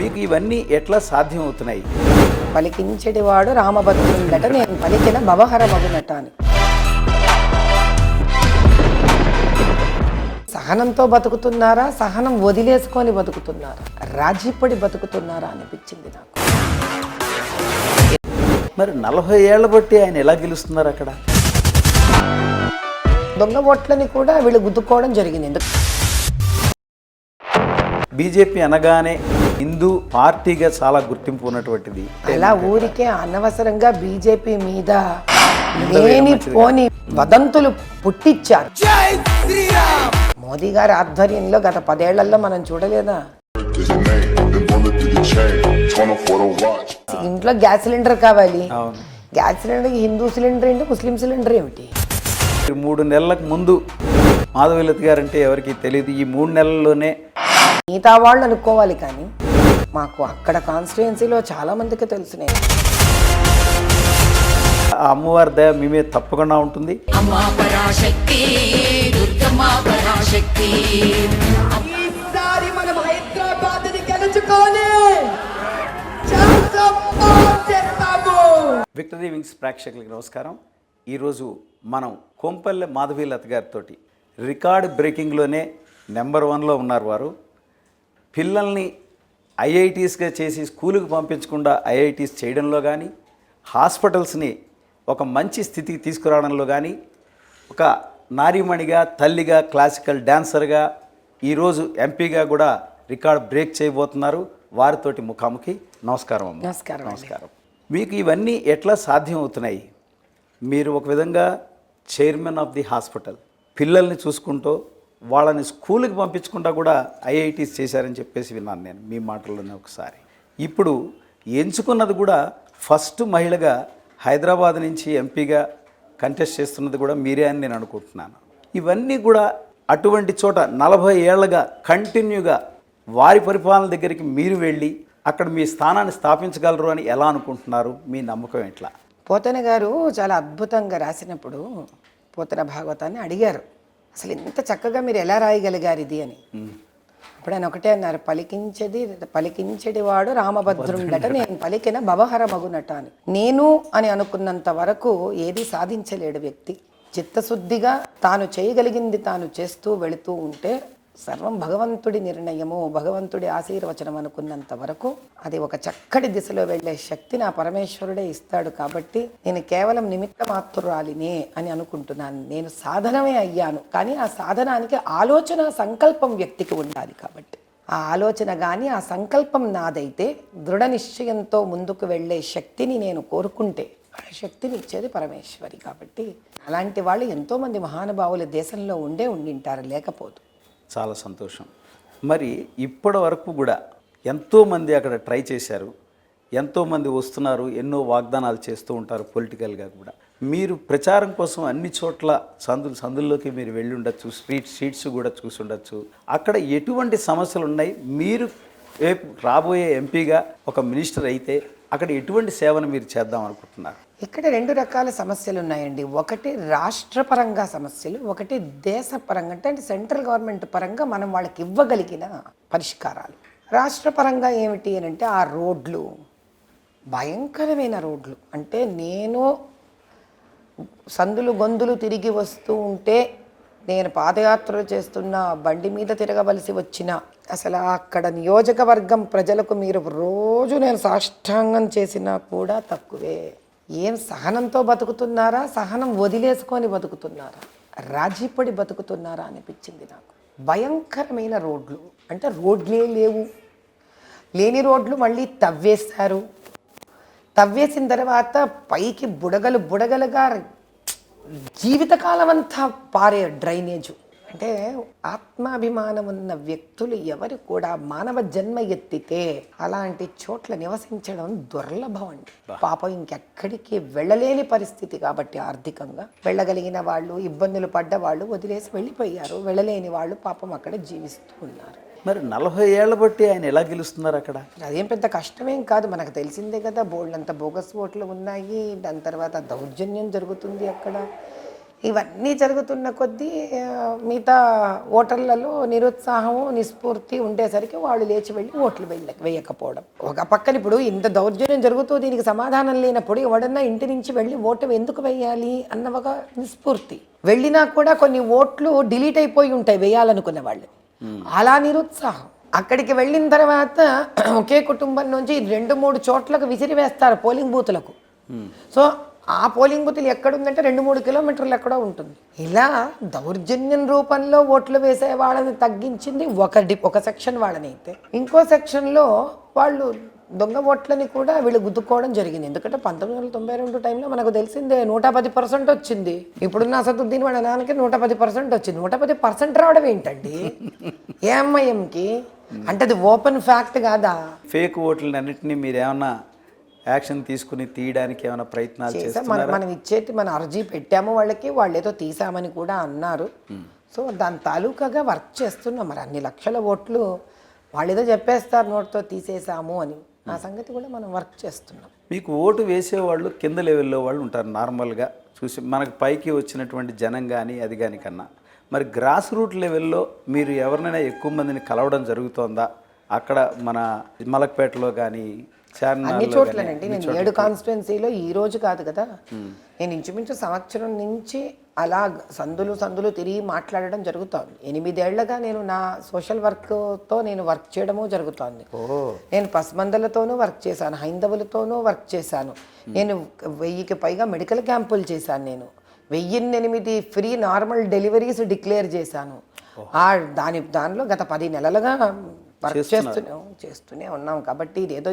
మీకు ఇవన్నీ ఎట్లా సాధ్యం అవుతున్నాయి? పలికించెడివాడు రామభద్రుండట నేను పలికిన భవహర మగునట అని. సహనంతో బతుకుతున్నారా, సహనం వదిలేసుకొని బతుకుతున్నారా, రాజీపడి బతుకుతున్నారా అనిపించింది నాకు. మరి 40 ఏళ్ల బట్టి ఆయన ఎలా గెలుస్తున్నారు అక్కడ? దొంగ ఓట్లని కూడా వీళ్ళు గుద్దుకోవడం జరిగింది. ఎందుకు బీజేపీ అనగానే హిందూ పార్టీగా చాలా గుర్తింపు ఉన్నటువంటిది. అలా ఊరికే అనవసరంగా బీజేపీ మీద లేనిపోని వదంతులు పుట్టించారు. మోదీ గారి ఆధ్వర్యంలో గత 10 ఏళ్లలో మనం చూడలేదా? ఇంట్లో గ్యాస్ సిలిండర్ కావాలి, గ్యాస్ సిలిండర్ హిందూ సిలిండర్ ఏంటి, ముస్లిం సిలిండర్ ఏమిటి? 3 నెలలకు ముందు మాధవీలత గారు అంటే ఎవరికి తెలియదు. ఈ 3 నెలల్లోనే మిగతా వాళ్ళు అనుకోవాలి, కానీ మాకు అక్కడ కాన్స్టిట్యుయెన్సీలో చాలా మందికి తెలిసినాయి. ఆ అమ్మవారి దయ మీ మీద తప్పకుండా ఉంటుంది. విక్టరీ వింగ్స్ ప్రేక్షకులకి నమస్కారం. ఈరోజు మనం కొంపల్లె మాధవీలత గారితో రికార్డ్ బ్రేకింగ్లోనే నెంబర్ 1లో ఉన్నారు వారు. పిల్లల్ని ఐఐటీస్గా చేసి స్కూలుకి పంపించకుండా ఐఐటీస్ చేయడంలో కానీ, హాస్పిటల్స్ని ఒక మంచి స్థితికి తీసుకురావడంలో కానీ, ఒక నారీమణిగా, తల్లిగా, క్లాసికల్ డాన్సర్గా, ఈరోజు ఎంపీగా కూడా రికార్డ్ బ్రేక్ చేయబోతున్నారు. వారితోటి ముఖాముఖి. నమస్కారం అమ్మ. నమస్కారం. నమస్కారం. మీకు ఇవన్నీ ఎట్లా సాధ్యం అవుతున్నాయి? మీరు ఒక విధంగా చైర్మన్ ఆఫ్ ది హాస్పిటల్, పిల్లల్ని చూసుకుంటూ వాళ్ళని స్కూల్కి పంపించకుండా కూడా ఐఐటీస్ చేశారని చెప్పేసి విన్నాను నేను మీ మాటల్లోనే ఒకసారి. ఇప్పుడు ఎంచుకున్నది కూడా ఫస్ట్ మహిళగా హైదరాబాద్ నుంచి ఎంపీగా కంటెస్ట్ చేస్తున్నది కూడా మీరే అని నేను అనుకుంటున్నాను. ఇవన్నీ కూడా అటువంటి చోట 40 ఏళ్లుగా కంటిన్యూగా వారి పరిపాలన దగ్గరికి మీరు వెళ్ళి అక్కడ మీ స్థానాన్ని స్థాపించగలరు అని ఎలా అనుకుంటున్నారు? మీ నమ్మకం ఎట్లా? పోతన గారు చాలా అద్భుతంగా రాసినప్పుడు పోతన భాగవతాన్ని అడిగారు, అసలు ఇంత చక్కగా మీరు ఎలా రాయగలిగారు ఇది అని. అప్పుడు ఆయన ఒకటే అన్నారు, పలికించెడివాడు రామభద్రుండట నేను పలికిన భవహర మగునట అని. నేను అని అనుకున్నంత వరకు ఏది సాధించలేడు వ్యక్తి. చిత్తశుద్ధిగా తాను చేయగలిగింది తాను చేస్తూ వెళుతూ ఉంటే సర్వం భగవంతుడి నిర్ణయము, భగవంతుడి ఆశీర్వచనం అనుకున్నంత వరకు అది ఒక చక్కటి దిశలో వెళ్ళే శక్తి నా పరమేశ్వరుడే ఇస్తాడు. కాబట్టి నేను కేవలం నిమిత్త మాత్రురాలినే అని అనుకుంటున్నాను. నేను సాధనమే అయ్యాను, కానీ ఆ సాధనానికి ఆలోచన, సంకల్పం వ్యక్తికి ఉండాలి. కాబట్టి ఆ ఆలోచన కానీ ఆ సంకల్పం నాదైతే దృఢ నిశ్చయంతో ముందుకు వెళ్ళే శక్తిని నేను కోరుకుంటే ఆ శక్తిని ఇచ్చేది పరమేశ్వరి. కాబట్టి అలాంటి వాళ్ళు ఎంతోమంది మహానుభావులు దేశంలో ఉండింటారు, లేకపోదు. చాలా సంతోషం. మరి ఇప్పటి వరకు కూడా ఎంతోమంది అక్కడ ట్రై చేశారు, ఎంతోమంది వస్తున్నారు, ఎన్నో వాగ్దానాలు చేస్తూ ఉంటారు పొలిటికల్గా కూడా. మీరు ప్రచారం కోసం అన్ని చోట్ల సందుల్లోకి మీరు వెళ్ళి ఉండొచ్చు, స్ట్రీట్స్ కూడా చూసి ఉండొచ్చు. అక్కడ ఎటువంటి సమస్యలు ఉన్నాయి? మీరు రేపు రాబోయే ఎంపీగా ఒక మినిస్టర్ అయితే అక్కడ ఎటువంటి సేవను మీరు చేద్దాం అనుకుంటున్నారు? ఇక్కడ 2 రకాల సమస్యలు ఉన్నాయండి. ఒకటి రాష్ట్రపరంగా సమస్యలు, ఒకటి దేశపరంగా అంటే సెంట్రల్ గవర్నమెంట్ పరంగా మనం వాళ్ళకి ఇవ్వగలిగిన పరిష్కారాలు. రాష్ట్రపరంగా ఏమిటి అని అంటే ఆ రోడ్లు, భయంకరమైన రోడ్లు. అంటే నేను సందులు గొంతులు తిరిగి వస్తూ ఉంటే, నేను పాదయాత్రలు చేస్తున్న బండి మీద తిరగవలసి వచ్చిన, అసలు అక్కడ నియోజకవర్గం ప్రజలకు మీరు రోజు నేను సాష్టాంగం చేసినా కూడా తక్కువే. ఏం సహనంతో బతుకుతున్నారా, సహనం వదిలేసుకొని బతుకుతున్నారా, రాజీపడి బతుకుతున్నారా అనిపించింది నాకు. భయంకరమైన రోడ్లు. అంటే రోడ్లే లేవు, లేని రోడ్లు మళ్ళీ తవ్వేశారు. తవ్వేసిన తర్వాత పైకి బుడగలుగా జీవితకాలం అంతా పారే డ్రైనేజు. అంటే ఆత్మాభిమానం ఉన్న వ్యక్తులు ఎవరు కూడా మానవ జన్మ ఎత్తితే అలాంటి చోట్ల నివసించడం దుర్లభం అండి. పాపం ఇంకెక్కడికి వెళ్ళలేని పరిస్థితి. కాబట్టి ఆర్థికంగా వెళ్ళగలిగిన వాళ్ళు, ఇబ్బందులు పడ్డ వాళ్ళు వదిలేసి వెళ్ళిపోయారు. వెళ్ళలేని వాళ్ళు పాపం అక్కడ జీవిస్తూ ఉన్నారు. మరి 40 ఏళ్ల బట్టి ఆయన ఎలా గెలుస్తున్నారు అక్కడ? అదేం పెద్ద కష్టమేం కాదు, మనకు తెలిసిందే కదా. బోల్డంత బోగస్ ఓట్లు ఉన్నాయి, దాని తర్వాత దౌర్జన్యం జరుగుతుంది అక్కడ. ఇవన్నీ జరుగుతున్న కొద్దీ మిగతా ఓటర్లలో నిరుత్సాహము నిస్ఫూర్తి ఉండేసరికి వాళ్ళు లేచి వెళ్ళి ఓట్లు వేయకపోవడం. ఒక పక్కన ఇప్పుడు ఇంత దౌర్జన్యం జరుగుతూ దీనికి సమాధానం లేనప్పుడు ఎవడన్నా ఇంటి నుంచి వెళ్ళి ఓటు ఎందుకు వేయాలి అన్న ఒక నిస్ఫూర్తి. వెళ్ళినా కూడా కొన్ని ఓట్లు డిలీట్ అయిపోయి ఉంటాయి వేయాలనుకున్న వాళ్ళు, అలా నిరుత్సాహం. అక్కడికి వెళ్ళిన తర్వాత ఒకే కుటుంబం నుంచి 2-3 చోట్లకు విసిరివేస్తారు పోలింగ్ బూతులకు. సో ఆ పోలింగ్ బూతులు ఎక్కడుందంటే 2-3 కిలోమీటర్లు ఎక్కడో ఉంటుంది. ఇలా దౌర్జన్యం రూపంలో ఓట్లు వేసే వాళ్ళని తగ్గించింది ఒక సెక్షన్ వాళ్ళని అయితే, ఇంకో సెక్షన్లో వాళ్ళు దొంగ ఓట్లని కూడా వీళ్ళు గుద్దుకోవడం జరిగింది. ఎందుకంటే 1992 టైంలో మనకు తెలిసిందే 110% వచ్చింది. ఇప్పుడున్న అసదుద్దీన్ వాళ్ళ నాన్నకి 110% వచ్చింది. 110% రావడం ఏంటండి ఏఎంఐఎంకి? అంటే అది ఓపెన్ ఫ్యాక్ట్ కాదా? ఫేక్ ఓట్లని అన్నింటినీ మీరు ఏమన్నా యాక్షన్ తీసుకుని తీయడానికి ఏమైనా ప్రయత్నాలు చేస్తారా? మనం ఇచ్చేటి మన అర్జీ పెట్టాము వాళ్ళకి, వాళ్ళు ఏదో తీసామని కూడా అన్నారు. సో దాని తాలూకాగా వర్క్ చేస్తున్నాం. మరి అన్ని లక్షల ఓట్లు వాళ్ళు ఏదో చెప్పేస్తారు నోట్తో తీసేసాము అని, ఆ సంగతి కూడా మనం వర్క్ చేస్తున్నాం. మీకు ఓటు వేసేవాళ్ళు కింద లెవెల్లో వాళ్ళు ఉంటారు నార్మల్గా చూసి, మనకు పైకి వచ్చినటువంటి జనం కానీ అది కానీ కన్నా. మరి గ్రాస్ రూట్ లెవెల్లో మీరు ఎవరినైనా ఎక్కువ మందిని కలవడం జరుగుతోందా? అక్కడ మన మలక్పేటలో కానీ అన్ని చోట్లనండి. నేను 7 కాన్స్టిట్యున్సీలో ఈ రోజు కాదు కదా, నేను ఇంచుమించు సంవత్సరం నుంచి అలా సందులు తిరిగి మాట్లాడడం జరుగుతోంది. 8 ఏళ్లుగా నేను నా సోషల్ వర్క్తో నేను వర్క్ చేయడము జరుగుతోంది. నేను పసిమందలతోనూ వర్క్ చేశాను, హైందవులతోనూ వర్క్ చేశాను. నేను 1000కి పైగా మెడికల్ క్యాంపులు చేశాను. నేను 1008 ఫ్రీ నార్మల్ డెలివరీస్ డిక్లేర్ చేశాను. దానిలో గత 10 నెలలుగా వర్క్ చేస్తూనే ఉన్నాం. కాబట్టి ఇదేదో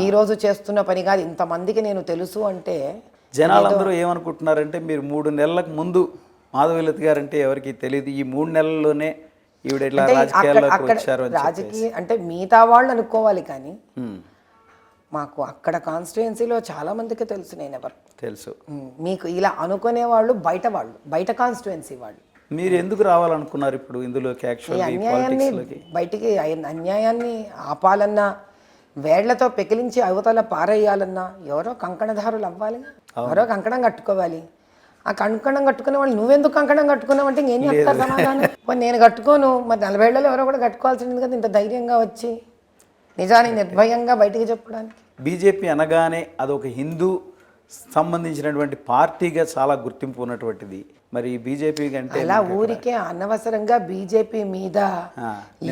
ఈ రోజు చేస్తున్న పని కాదు. ఇంతమందికి నేను తెలుసు అంటే జనాలందరూ ఏమనుకుంటున్నారంటే, మీరు 3 నెలలకు ముందు మాధవీలత గారు అంటే ఎవరికి తెలియదు, ఈ 3 నెలల్లోనే ఈవిడ ఇట్లా రాజకీయాల్లోకి వచ్చారు అని రాజకీయ అంటే మిగతా వాళ్ళు అనుకోవాలి కానీ మాకు అక్కడ కాన్స్టిట్యుయెన్సీలో చాలా మందికి తెలుసు. నేను ఎవరు తెలుసు. మీకు ఇలా అనుకునే వాళ్ళు బయట కాన్స్టిట్యుయెన్సీ వాళ్ళు. మీరు ఎందుకు రావాలనుకున్నారు ఇప్పుడు ఇందులోకి? బయటికి అన్యాయాన్ని ఆపాలన్నా, వేళ్లతో పెకిలించి అవతల పారేయాలన్నా ఎవరో కంకణధారులు అవ్వాలి, ఎవరో కంకణం కట్టుకోవాలి. ఆ కంకణం కట్టుకునే వాళ్ళు నువ్వెందుకు కంకణం కట్టుకున్నావు అంటే ఇంకేం చెప్తారు సమాధానం? నేను కట్టుకోను, మరి 40 ఏళ్లలో ఎవరో కూడా కట్టుకోవాల్సింది కదా, ఇంత ధైర్యంగా వచ్చి నిజాన్ని నిర్భయంగా బయటికి చెప్పడానికి. బీజేపీ అనగానే అదొక హిందూ సంబంధించినటువంటి పార్టీగా చాలా గుర్తింపు ఉన్నటువంటిది. మరి బీజేపీ కంటే అలా ఊరికే అనవసరంగా బీజేపీ మీద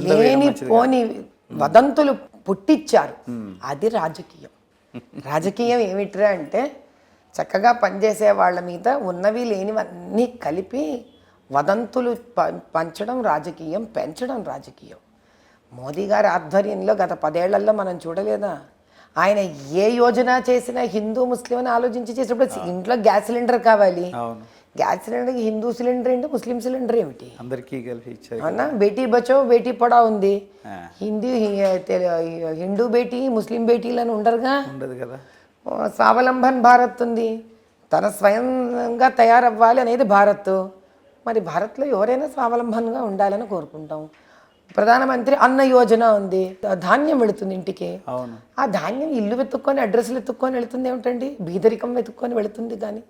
లేని పోని వదంతులు పుట్టించారు. అది రాజకీయం. రాజకీయం ఏమిట్రా అంటే చక్కగా పనిచేసే వాళ్ళ మీద ఉన్నవి లేనివన్నీ కలిపి వదంతులు పంచడం రాజకీయం, పెంచడం రాజకీయం. మోదీ గారి ఆధ్వర్యంలో గత 10 ఏళ్లలో మనం చూడలేదా? ఆయన ఏ యోజన చేసినా హిందూ ముస్లిం అని ఆలోచించి చేసినప్పుడు ఇంట్లో గ్యాస్ సిలిండర్ కావాలి, గ్యాస్ సిలిండర్కి హిందూ సిలిండర్ ఏంటి, ముస్లిం సిలిండర్ ఏమిటి, అందరికీ కలిపి ఇచ్చారు. అవునా? బేటీ బచో బేటీ పడా ఉంది. హిందూ బేటీ ముస్లిం బేటీలను ఉండరుగా, ఉండదు కదా. స్వావలంబన్ భారత్ ఉంది, తన స్వయంగా తయారవ్వాలి అనేది భారత్. మరి భారత్లో ఎవరైనా స్వావలంబన్గా ఉండాలని కోరుకుంటాం. ప్రధానమంత్రి అన్న యోజన ఉంది, ధాన్యం వెళుతుంది ఇంటికి. ఆ ధాన్యం ఇల్లు వెతుక్కొని అడ్రస్లు వెతుక్కొని వెళుతుంది ఏమిటండి? బీదరికం వెతుక్కొని వెళుతుంది. కానీ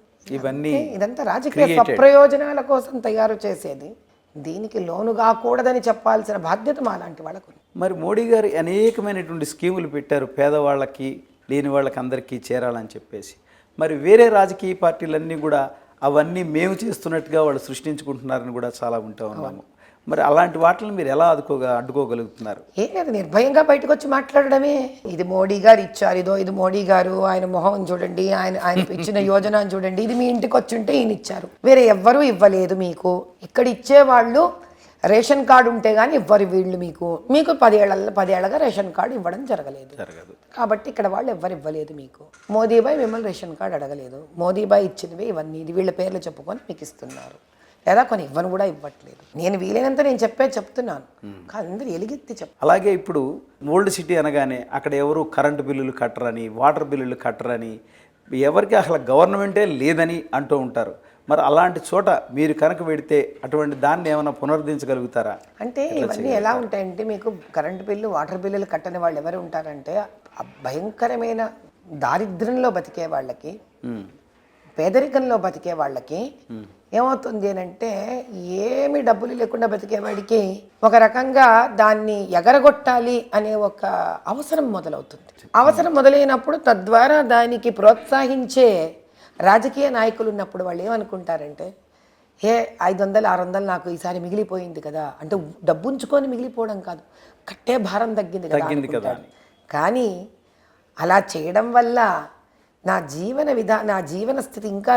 ఇదంతా రాజకీయ స్వప్రయోజనాల కోసం తయారు చేసేది. దీనికి లోను కాకూడదని చెప్పాల్సిన బాధ్యత మా లాంటి వాళ్ళకు. మరి మోడీ గారు అనేకమైనటువంటి స్కీములు పెట్టారు పేదవాళ్ళకి, లేని వాళ్ళకి అందరికీ చేరాలని చెప్పేసి. మరి వేరే రాజకీయ పార్టీలన్నీ కూడా అవన్నీ మేము చేస్తున్నట్టుగా వాళ్ళు సృష్టించుకుంటున్నారని కూడా చాలా ఉంటా ఉన్నాము. మరి అలాంటి వాటిని మీరు ఎలా అడ్డుకోగలుగుతున్నారు? ఏం లేదు, నిర్భయంగా బయటకు వచ్చి మాట్లాడడమే. ఇది మోడీ గారు ఇచ్చారు, ఇది మోడీ గారు, ఆయన మొహం చూడండి, ఆయన ఇచ్చిన యోజన చూడండి, ఇది మీ ఇంటికి వచ్చి ఉంటే ఈయన ఇచ్చారు, వేరే ఎవ్వరూ ఇవ్వలేదు మీకు. ఇక్కడ ఇచ్చేవాళ్ళు రేషన్ కార్డు ఉంటే కానీ ఇవ్వరు వీళ్ళు. మీకు 10 ఏళ్ళగా రేషన్ కార్డు ఇవ్వడం జరగదు. కాబట్టి ఇక్కడ వాళ్ళు ఎవ్వరు ఇవ్వలేదు మీకు. మోదీబాయ్ మిమ్మల్ని రేషన్ కార్డు అడగలేదు, మోదీబాయ్ ఇచ్చినవి ఇవన్నీ ఇది వీళ్ళ పేర్లు చెప్పుకొని మీకు ఇస్తున్నారు. లేదా కొన్ని ఇవ్వను కూడా ఇవ్వట్లేదు. నేను వీలైనంత నేను చెప్తున్నాను, కానీ అందరూ ఎలిగెత్తి అలాగే ఇప్పుడు ఓల్డ్ సిటీ అనగానే అక్కడ ఎవరు కరెంటు బిల్లులు కట్టరని, వాటర్ బిల్లులు కట్టరని, ఎవరికి అసలు గవర్నమెంటే లేదని అంటూ ఉంటారు. మరి అలాంటి చోట మీరు కనుక పెడితే అటువంటి దాన్ని ఏమైనా పునరుద్ధరించగలుగుతారా? అంటే ఇవన్నీ ఎలా ఉంటాయంటే, మీకు కరెంటు బిల్లు వాటర్ బిల్లులు కట్టని వాళ్ళు ఎవరు ఉంటారంటే భయంకరమైన దారిద్ర్యంలో బతికే వాళ్ళకి పేదరికంలో బతికే వాళ్ళకి ఏమవుతుంది అని అంటే ఏమి డబ్బులు లేకుండా బతికేవాడికి ఒక రకంగా దాన్ని ఎగరగొట్టాలి అనే ఒక అవసరం మొదలవుతుంది. అవసరం మొదలైనప్పుడు తద్వారా దానికి ప్రోత్సహించే రాజకీయ నాయకులు ఉన్నప్పుడు వాళ్ళు ఏమనుకుంటారంటే 500 600 నాకు ఈసారి మిగిలిపోయింది కదా, అంటే డబ్బు ఉంచుకొని మిగిలిపోవడం కాదు, కట్టే భారం తగ్గింది కదా. కానీ అలా చేయడం వల్ల నా జీవన స్థితి ఇంకా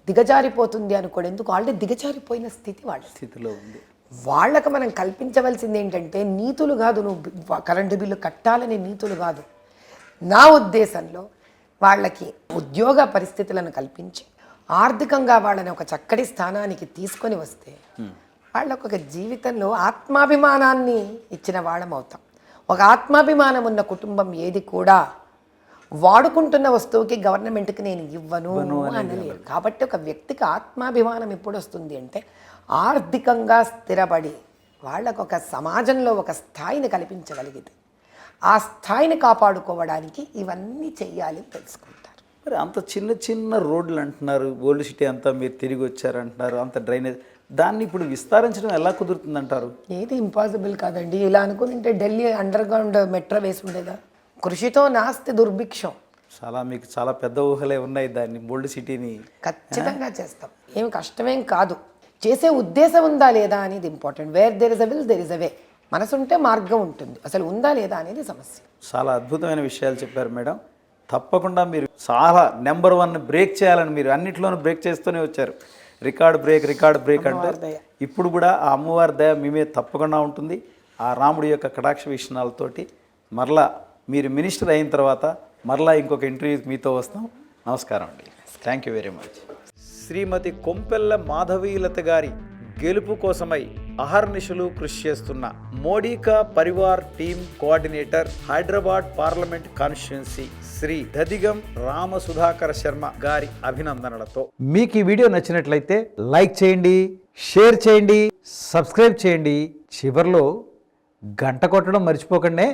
దిగజారిపోతుంది అనుకోడు. ఎందుకు ఆల్రెడీ దిగజారిపోయిన స్థితి వాళ్ళ స్థితిలో ఉంది. వాళ్ళకు మనం కల్పించవలసింది ఏంటంటే నీతులు కాదు, నువ్వు కరెంటు బిల్లు కట్టాలనే నీతులు కాదు. నా ఉద్దేశంలో వాళ్ళకి ఉద్యోగ పరిస్థితులను కల్పించి ఆర్థికంగా వాళ్ళని ఒక చక్కటి స్థానానికి తీసుకొని వస్తే వాళ్ళకు ఒక జీవితంలో ఆత్మాభిమానాన్ని ఇచ్చిన వాళ్ళం అవుతాం. ఒక ఆత్మాభిమానం ఉన్న కుటుంబం ఏది కూడా వాడుకుంటున్న వస్తువుకి గవర్నమెంట్కి నేను ఇవ్వను అనలేదు. కాబట్టి ఒక వ్యక్తికి ఆత్మాభిమానం ఎప్పుడు వస్తుంది అంటే ఆర్థికంగా స్థిరపడి వాళ్ళకు ఒక సమాజంలో ఒక స్థాయిని కల్పించగలిగితే ఆ స్థాయిని కాపాడుకోవడానికి ఇవన్నీ చెయ్యాలి అని తెలుసుకుంటారు. మరి అంత చిన్న చిన్న రోడ్లు అంటున్నారు, ఓల్డ్ సిటీ అంతా మీరు తిరిగి వచ్చారంటున్నారు, అంత డ్రైనేజ్, దాన్ని ఇప్పుడు విస్తరించడం ఎలా కుదురుతుంది అంటారు? ఏది ఇంపాసిబుల్ కాదండి. ఇలా అనుకుంటే ఢిల్లీ అండర్ గ్రౌండ్ మెట్రో వేసి ఉండేదా? కృషితో నాస్తి దుర్భిక్షం. మీకు చాలా పెద్ద ఊహలే ఉన్నాయి. దాన్ని ఓల్డ్ సిటీని ఖచ్చితంగా చేస్తాం. ఏమి కష్టమేం కాదు. చేసే ఉద్దేశం ఉందా లేదా అనేది important. Where there is a will there is a way. మనసుంటే మార్గం ఉంటుంది. అసలు ఉందా లేదా అనేది సమస్య. చాలా అద్భుతమైన విషయాలు చెప్పారు మేడం. తప్పకుండా మీరు చాలా నెంబర్ 1 బ్రేక్ చేయాలని మీరు అన్నిట్లోనూ బ్రేక్ చేస్తూనే వచ్చారు. రికార్డ్ బ్రేక్ అంటే ఇప్పుడు కూడా ఆ అమ్మవారి దయ మీ మీద తప్పకుండా ఉంటుంది. ఆ రాముడి యొక్క కటాక్ష వీక్షణాలతోటి మరలా మీరు మినిస్టర్ అయిన తర్వాత మరలా ఇంకొక ఇంటర్వ్యూకి మీతో వస్తాం. నమస్కారం అండి. Thank you very much. Shrimati Kompella Madhavilatha గారి గెలుపు కోసమై అహర్నిశలు కృషి చేస్తున్న మోడీకా పరివార్ team coordinator Hyderabad parliament constituency Shri Dadigam Rama Sudhakara Sharma గారి అభినందనలతో మీకు ఈ వీడియో నచ్చినట్లయితే లైక్ చేయండి, షేర్ చేయండి, సబ్స్క్రైబ్ చేయండి. చివర్లో గంట కొట్టడం మర్చిపోకండి.